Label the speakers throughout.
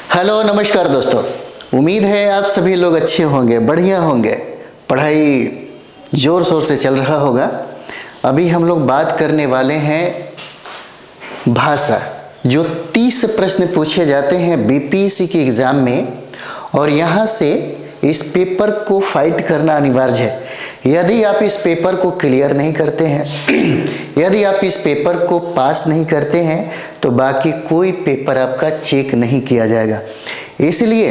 Speaker 1: Hello नमस्कार दोस्तों, उम्मीद है आप सभी लोग अच्छे होंगे, बढ़िया होंगे। पढ़ाई ज़ोर शोर से चल रहा होगा। अभी हम लोग बात करने वाले हैं भाषा। जो 30 प्रश्न पूछे जाते हैं बीपीएससी के एग्ज़ाम में, और यहाँ से इस पेपर को फाइट करना अनिवार्य है। यदि आप इस पेपर को क्लियर नहीं करते हैं, यदि आप इस पेपर को पास नहीं करते हैं, तो बाकी कोई पेपर आपका चेक नहीं किया जाएगा। इसलिए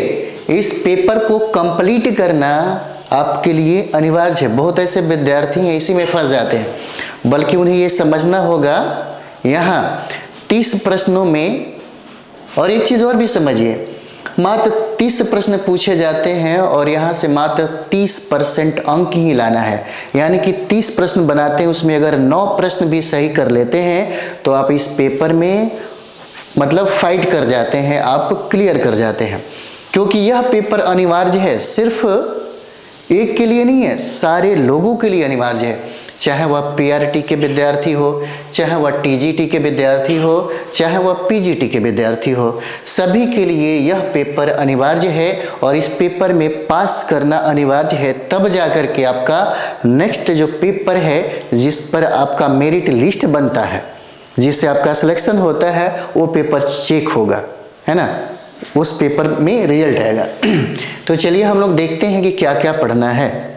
Speaker 1: इस पेपर को कंप्लीट करना आपके लिए अनिवार्य है। बहुत ऐसे विद्यार्थी हैं इसी में फंस जाते हैं, बल्कि उन्हें ये समझना होगा यहाँ 30 प्रश्नों में। और एक चीज़ और भी समझिए, मात्र 30 प्रश्न पूछे जाते हैं और यहाँ से मात्र 30% अंक ही लाना है। यानी कि 30 प्रश्न बनाते हैं, उसमें अगर 9 प्रश्न भी सही कर लेते हैं तो आप इस पेपर में मतलब फाइट कर जाते हैं, आप क्लियर कर जाते हैं। क्योंकि यह पेपर अनिवार्य है, सिर्फ एक के लिए नहीं है, सारे लोगों के लिए अनिवार्य है। चाहे वह पीआरटी के विद्यार्थी हो, चाहे वह टीजीटी के विद्यार्थी हो, चाहे वह पीजीटी के विद्यार्थी हो, सभी के लिए यह पेपर अनिवार्य है। और इस पेपर में पास करना अनिवार्य है, तब जाकर के आपका नेक्स्ट जो पेपर है, जिस पर आपका मेरिट लिस्ट बनता है, जिससे आपका सिलेक्शन होता है, वो पेपर चेक होगा, है ना। उस पेपर में रिजल्ट आएगा। तो चलिए हम लोग देखते हैं कि क्या क्या पढ़ना है।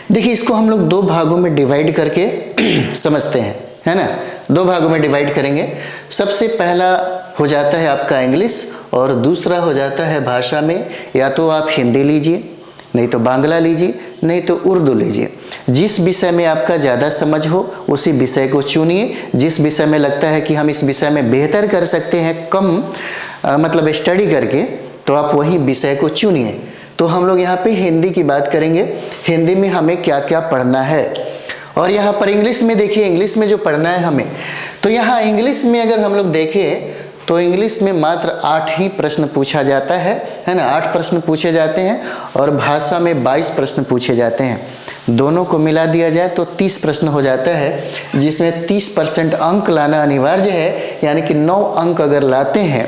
Speaker 1: देखिए, इसको हम लोग 2 भागों में डिवाइड करके समझते हैं, है ना। 2 भागों में डिवाइड करेंगे। सबसे पहला हो जाता है आपका इंग्लिश, और दूसरा हो जाता है भाषा में या तो आप हिंदी लीजिए, नहीं तो बांग्ला लीजिए, नहीं तो उर्दू लीजिए। जिस विषय में आपका ज़्यादा समझ हो उसी विषय को चुनिए। जिस विषय में लगता है कि हम इस विषय में बेहतर कर सकते हैं कम मतलब स्टडी करके, तो आप वही विषय को चुनिए। तो हम लोग यहाँ पे हिंदी की बात करेंगे। हिंदी में हमें क्या क्या पढ़ना है। और यहाँ पर इंग्लिश में देखिए, इंग्लिश में जो पढ़ना है हमें, तो यहाँ इंग्लिश में अगर हम लोग देखें तो इंग्लिश में मात्र 8 ही प्रश्न पूछा जाता है ना। 8 प्रश्न पूछे जाते हैं, और भाषा में 22 प्रश्न पूछे जाते हैं। दोनों को मिला दिया जाए तो 30 प्रश्न हो जाता है, जिसमें 30% अंक लाना अनिवार्य है। यानी कि 9 अंक अगर लाते हैं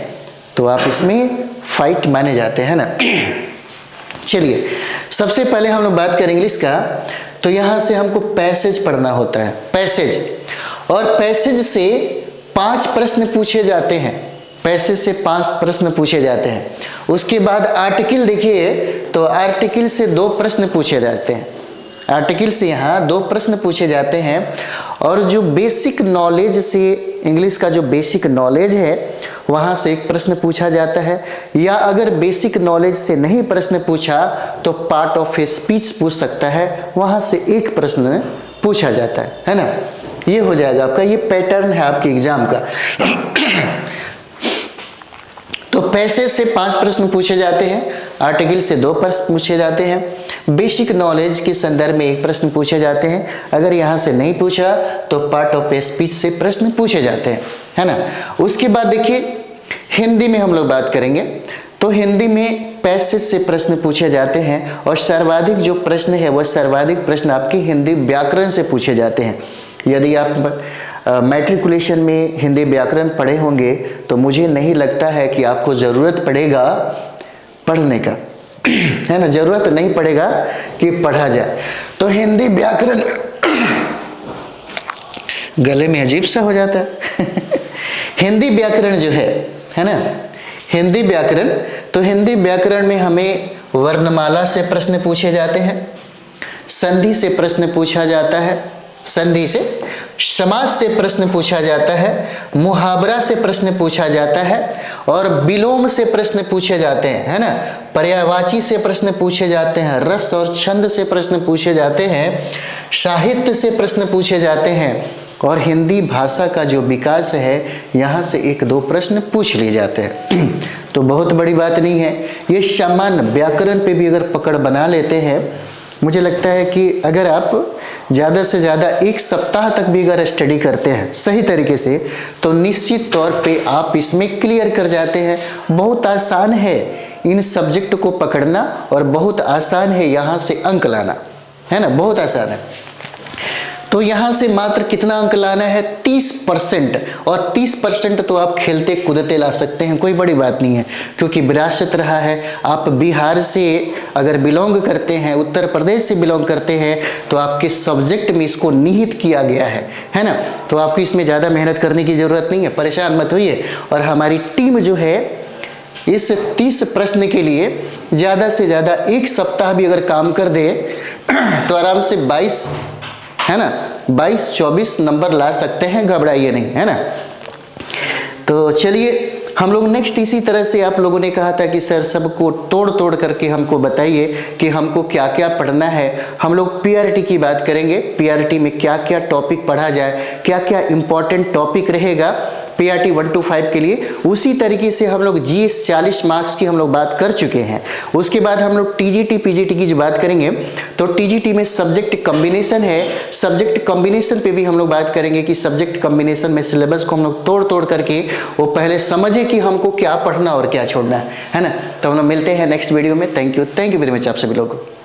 Speaker 1: तो आप इसमें फाइट माने जाते हैं ना। चलिए, सबसे पहले हम लोग बात करें इंग्लिश का। तो यहाँ से हमको पैसेज पढ़ना होता है, पैसेज। और पैसेज से 5 प्रश्न पूछे जाते हैं, पैसेज से 5 प्रश्न पूछे जाते हैं। उसके बाद आर्टिकल देखिए, तो आर्टिकल से 2 प्रश्न पूछे जाते हैं। आर्टिकल से यहाँ 2 प्रश्न पूछे जाते हैं। और जो बेसिक नॉलेज से, इंग्लिश का जो बेसिक नॉलेज है, वहाँ से 1 प्रश्न पूछा जाता है। या अगर बेसिक नॉलेज से नहीं प्रश्न पूछा तो पार्ट ऑफ ए स्पीच पूछ सकता है, वहाँ से 1 प्रश्न पूछा जाता है ना। ये हो जाएगा आपका, ये पैटर्न है आपके एग्जाम का। तो पैसेज से 5 प्रश्न पूछे जाते हैं, आर्टिकल से 2 प्रश्न पूछे जाते हैं, बेसिक नॉलेज के संदर्भ में 1 प्रश्न पूछे जाते हैं। अगर यहाँ से नहीं पूछा तो पार्ट ऑफ ए स्पीच से प्रश्न पूछे जाते हैं, है ना। उसके बाद देखिए, हिंदी में हम लोग बात करेंगे। तो हिंदी में पैसेज से प्रश्न पूछे जाते हैं, और सर्वाधिक जो प्रश्न है वह सर्वाधिक प्रश्न आपकी हिंदी व्याकरण से पूछे जाते हैं। यदि आप मैट्रिकुलेशन में हिंदी व्याकरण पढ़े होंगे तो मुझे नहीं लगता है कि आपको ज़रूरत पड़ेगा पढ़ने का, है ना। ज़रूरत नहीं पड़ेगा कि पढ़ा जाए। तो हिंदी व्याकरण गले में अजीब सा हो जाता है। हिंदी व्याकरण जो है ना, हिंदी व्याकरण। तो हिंदी व्याकरण में हमें वर्णमाला से प्रश्न पूछे जाते हैं, संधि से प्रश्न पूछा जाता है, संधि से, समास से प्रश्न पूछा जाता है, मुहावरा से प्रश्न पूछा जाता है, और विलोम से प्रश्न पूछे जाते हैं, है ना। पर्यायवाची से प्रश्न पूछे जाते हैं, रस और छंद से प्रश्न पूछे जाते हैं, साहित्य से प्रश्न पूछे जाते हैं। और हिंदी भाषा का जो विकास है, यहाँ से 1-2 प्रश्न पूछ लिए जाते हैं। तो बहुत बड़ी बात नहीं है ये। सामान्य व्याकरण पे भी अगर पकड़ बना लेते हैं, मुझे लगता है कि अगर आप ज़्यादा से ज़्यादा 1 सप्ताह तक भी अगर स्टडी करते हैं सही तरीके से, तो निश्चित तौर पे आप इसमें क्लियर कर जाते हैं। बहुत आसान है इन सब्जेक्ट को पकड़ना, और बहुत आसान है यहाँ से अंक लाना, है ना, बहुत आसान है। तो यहाँ से मात्र कितना अंक लाना है? 30%। और 30% तो आप खेलते कूदते ला सकते हैं, कोई बड़ी बात नहीं है, क्योंकि विरासत रहा है। आप बिहार से अगर बिलोंग करते हैं, उत्तर प्रदेश से बिलोंग करते हैं, तो आपके सब्जेक्ट में इसको निहित किया गया है ना। तो आपको इसमें ज़्यादा मेहनत करने की ज़रूरत नहीं है, परेशान मत होइए। और हमारी टीम जो है इस 30 प्रश्न के लिए ज़्यादा से ज़्यादा 1 सप्ताह भी अगर काम कर दे तो आराम से 22 है ना, 22-24 नंबर ला सकते हैं, घबराइए नहीं, है ना। तो चलिए हम लोग नेक्स्ट इसी तरह से, आप लोगों ने कहा था कि सर सबको तोड़ तोड़ करके हमको बताइए कि हमको क्या क्या पढ़ना है। हम लोग पीआरटी की बात करेंगे, पीआरटी में क्या क्या टॉपिक पढ़ा जाए, क्या क्या इंपॉर्टेंट टॉपिक रहेगा पीआरटी 1 to 5 के लिए। उसी तरीके से हम लोग जीएस 40 मार्क्स की हम लोग बात कर चुके हैं। उसके बाद हम लोग टीजीटी पीजीटी की जो बात करेंगे, तो टीजीटी में सब्जेक्ट कॉम्बिनेशन है, सब्जेक्ट कॉम्बिनेशन पे भी हम लोग बात करेंगे कि सब्जेक्ट कॉम्बिनेशन में सिलेबस को हम लोग तोड़ तोड़ करके वो पहले समझे कि हमको क्या पढ़ना और क्या छोड़ना है ना। तो हम लोग मिलते हैं नेक्स्ट वीडियो में। थैंक यू वेरी मच आप सभी लोगों को।